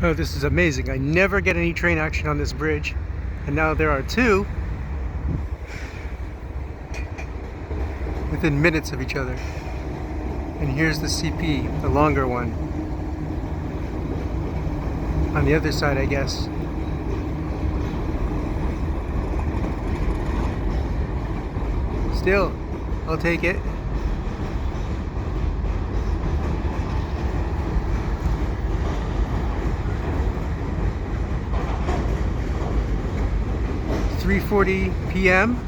Oh, this is amazing. I never get any train action on this bridge, and now there are two within minutes of each other. And here's the CP, the longer one. On the other side, I guess. Still, I'll take it. It's 3:40 p.m.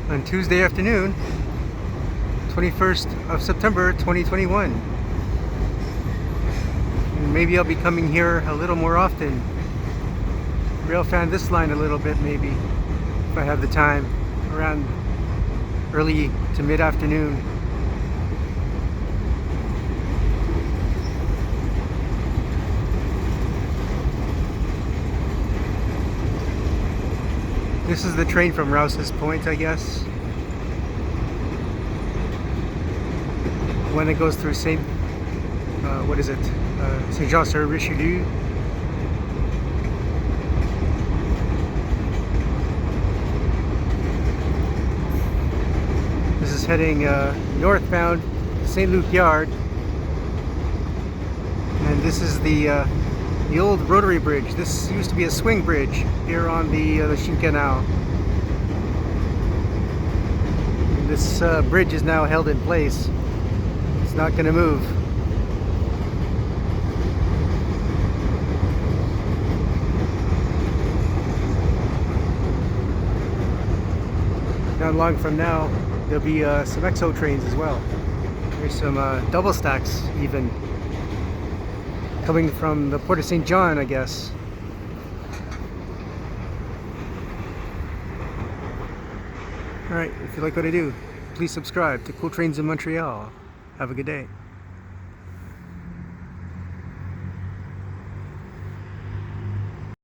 on Tuesday afternoon, 21st of September 2021. And maybe I'll be coming here a little more often. Rail fan this line a little bit, maybe, if I have the time, around early to mid-afternoon. This is the train from Rouse's Point, I guess. When it goes through St. St Jean-sur-Richelieu. This is heading northbound St Luc Yard, and this is the old rotary bridge. This used to be a swing bridge here on the Lachine Canal. This bridge is now held in place. It's not going to move. Not long from now, there'll be some EXO trains as well. There's some double stacks even coming from the Port of St. John, I guess. Alright, if you like what I do, please subscribe to Cool Trains in Montreal. Have a good day.